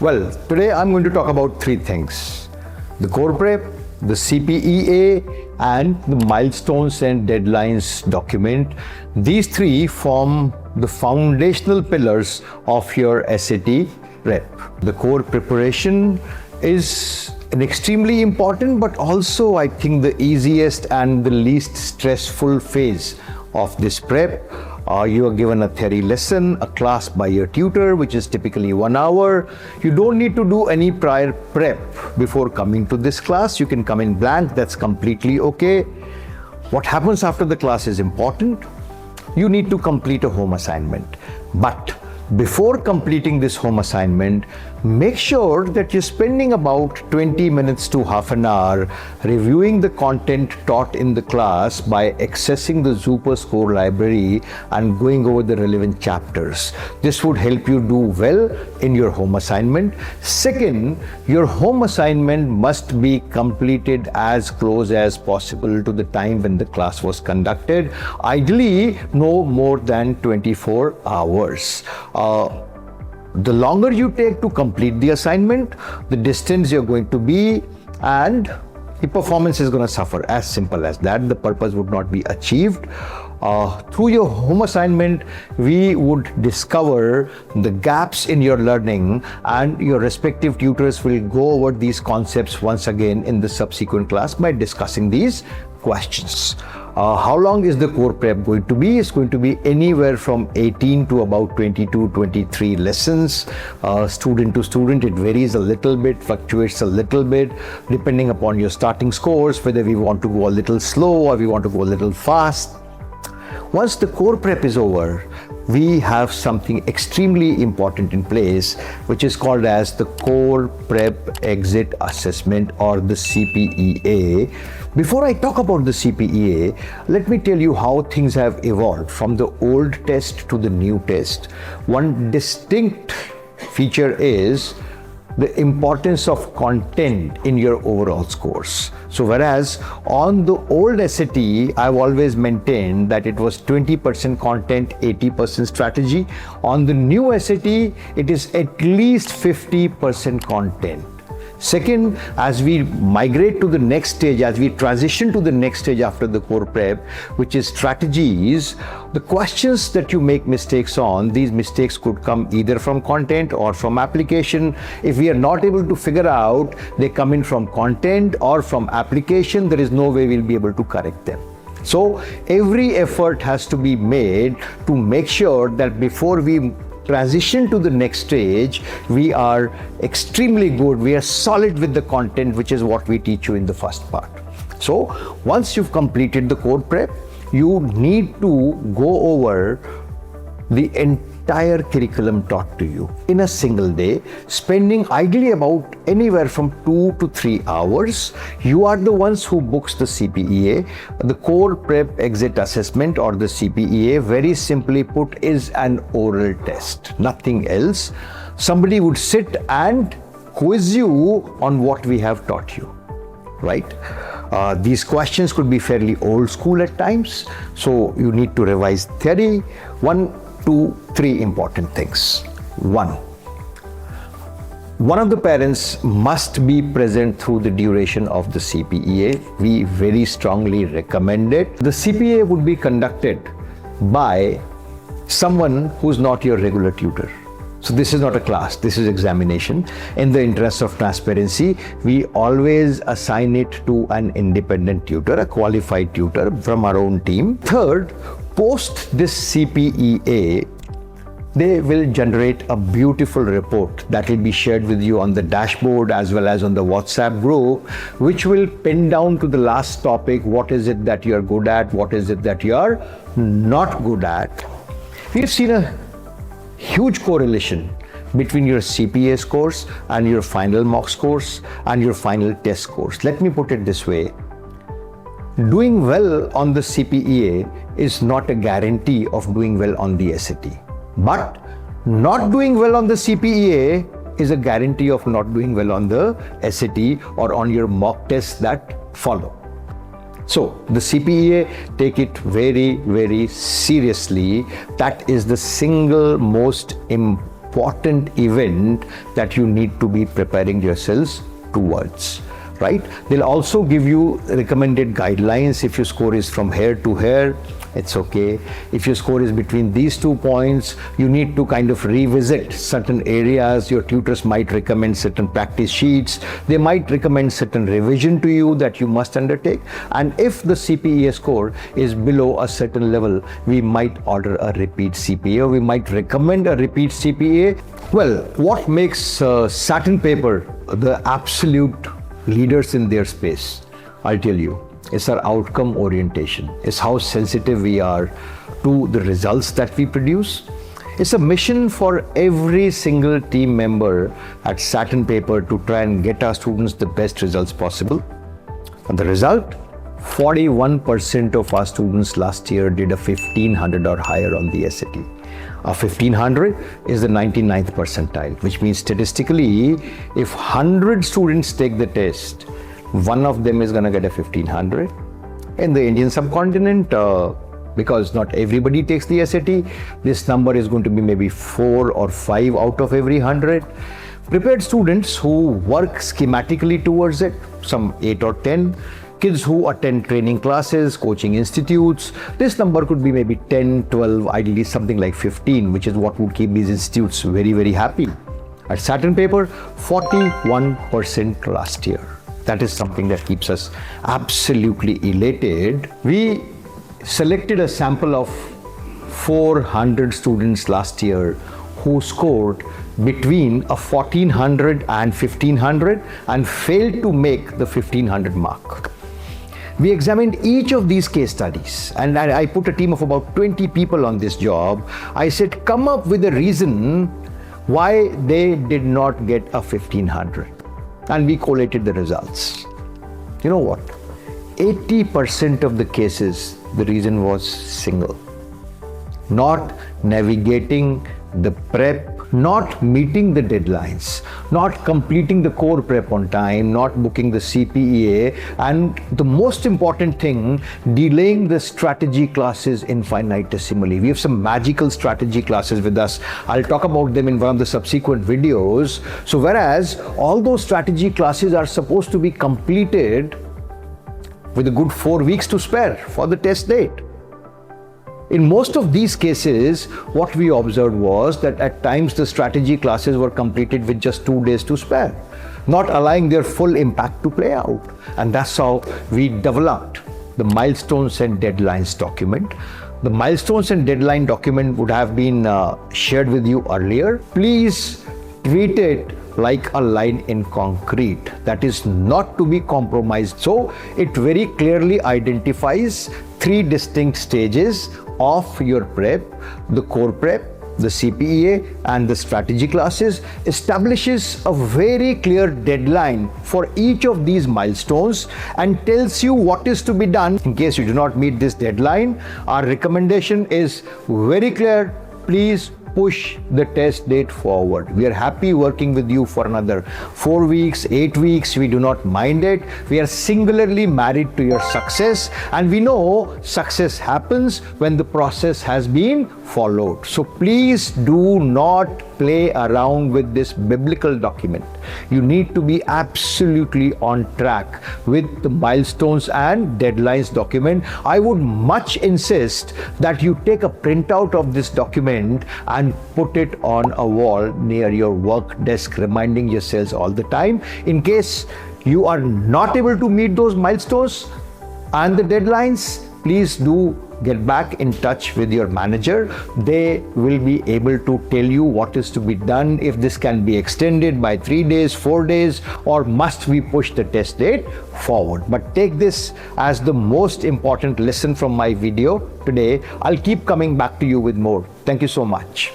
Well, today I'm going to talk about three things: the core prep, the CPEA, and the milestones and deadlines document. These three form the foundational pillars of your SAT prep. The core preparation is an extremely important, but also I think the easiest and the least stressful phase of this prep. You are given a theory lesson, a class by your tutor, which is typically 1 hour. You don't need to do any prior prep before coming to this class. You can come in blank, that's completely okay. What happens after the class is important. You need to complete a home assignment. But before completing this home assignment, make sure that you're spending about 20 minutes to half an hour reviewing the content taught in the class by accessing the Super Score library and going over the relevant chapters. This would help you do well in your home assignment. Second, your home assignment must be completed as close as possible to the time when the class was conducted. Ideally, no more than 24 hours. The longer you take to complete the assignment, the distance you're going to be, and the performance is going to suffer. As simple as that. The purpose would not be achieved. Through your home assignment, we would discover the gaps in your learning, and your respective tutors will go over these concepts once again in the subsequent class by discussing these questions. How long is the core prep going to be? It's going to be anywhere from 18 to about 22, 23 lessons. Student to student, it varies a little bit, fluctuates a little bit, depending upon your starting scores, whether we want to go a little slow or we want to go a little fast. Once the core prep is over, we have something extremely important in place, which is called as the Core Prep Exit Assessment, or the CPEA. Before I talk about the CPEA, let me tell you how things have evolved from the old test to the new test. One distinct feature is the importance of content in your overall scores. So whereas on the old SAT, I've always maintained that it was 20% content, 80% strategy. On the new SAT, it is at least 50% content. Second, as we migrate to the next stage, as we transition to the next stage after the core prep, which is strategies, the questions that you make mistakes on, these mistakes could come either from content or from application. If we are not able to figure out they come in from content or from application, there is no way we'll be able to correct them. So every effort has to be made to make sure that before we transition to the next stage, we are extremely good, we are solid with the content, which is what we teach you in the first part. So once you've completed the core prep, you need to go over the entire curriculum taught to you in a single day, spending ideally about anywhere from 2 to 3 hours. You are the ones who books the CPEA. The Core Prep Exit Assessment, or the CPEA, very simply put, is an oral test, nothing else. Somebody would sit and quiz you on what we have taught you, right? These questions could be fairly old school at times, so you need to revise theory. 1, 2, 3 important things. One of the parents must be present through the duration of the CPEA. We very strongly recommend it. The CPEA would be conducted by someone who's not your regular tutor. So this is not a class, this is examination. In the interest of transparency, we always assign it to an independent tutor, a qualified tutor from our own team. Third, post this CPEA, they will generate a beautiful report that will be shared with you on the dashboard as well as on the WhatsApp group, which will pin down to the last topic: what is it that you are good at, what is it that you are not good at. We've seen a huge correlation between your CPA scores and your final mock scores and your final test scores. Let me put it this way: doing well on the CPEA is not a guarantee of doing well on the SAT. But not doing well on the CPEA is a guarantee of not doing well on the SAT or on your mock tests that follow. So the CPEA, take it very, very seriously. That is the single most important important event that you need to be preparing yourselves towards, right? They'll also give you recommended guidelines. If your score is from here to here, it's okay. If your score is between these 2 points, you need to kind of revisit certain areas. Your tutors might recommend certain practice sheets. They might recommend certain revision to you that you must undertake. And if the CPEA score is below a certain level, we might order a repeat CPEA. We might recommend a repeat CPEA. Well, what makes satin paper the absolute leaders in their space? I'll tell you. It's our outcome orientation. It's how sensitive we are to the results that we produce. It's a mission for every single team member at Satin Paper to try and get our students the best results possible. And the result? 41% of our students last year did a 1500 or higher on the SAT. A 1500 is the 99th percentile, which means statistically, if 100 students take the test, one of them is going to get a 1500. In the Indian subcontinent, because not everybody takes the SAT, this number is going to be maybe 4 or 5 out of every 100. Prepared students who work schematically towards it, some 8 or 10. Kids who attend training classes, coaching institutes, this number could be maybe 10, 12, ideally something like 15, which is what would keep these institutes very, very happy. At Satin Paper, 41% last year. That is something that keeps us absolutely elated. We selected a sample of 400 students last year who scored between a 1400 and 1500 and failed to make the 1500 mark. We examined each of these case studies, and I put a team of about 20 people on this job. I said, come up with a reason why they did not get a 1500. And we collated the results. You know what? 80% of the cases, the reason was single. Not navigating the prep, not meeting the deadlines, not completing the core prep on time, not booking the CPEA, and the most important thing, delaying the strategy classes infinitesimally. We have some magical strategy classes with us. I'll talk about them in one of the subsequent videos. So whereas all those strategy classes are supposed to be completed with a good 4 weeks to spare for the test date, in most of these cases, what we observed was that at times the strategy classes were completed with just 2 days to spare, not allowing their full impact to play out. And that's how we developed the Milestones and Deadlines document. The Milestones and Deadline document would have been shared with you earlier. Please treat it like a line in concrete that is not to be compromised. So it very clearly identifies 3 distinct stages of your prep: the core prep, the CPEA, and the strategy classes. Establishes a very clear deadline for each of these milestones and tells you what is to be done in case you do not meet this deadline. Our recommendation is very clear: please push the test date forward. We are happy working with you for another 4 weeks, 8 weeks. We do not mind it. We are singularly married to your success, and we know success happens when the process has been followed. So please do not play around with this biblical document. You need to be absolutely on track with the Milestones and Deadlines document. I would much insist that you take a printout of this document and put it on a wall near your work desk, reminding yourselves all the time. In case you are not able to meet those milestones and the deadlines, please do get back in touch with your manager. They will be able to tell you what is to be done, if this can be extended by 3 days, 4 days, or must we push the test date forward. But take this as the most important lesson from my video today. I'll keep coming back to you with more. Thank you so much.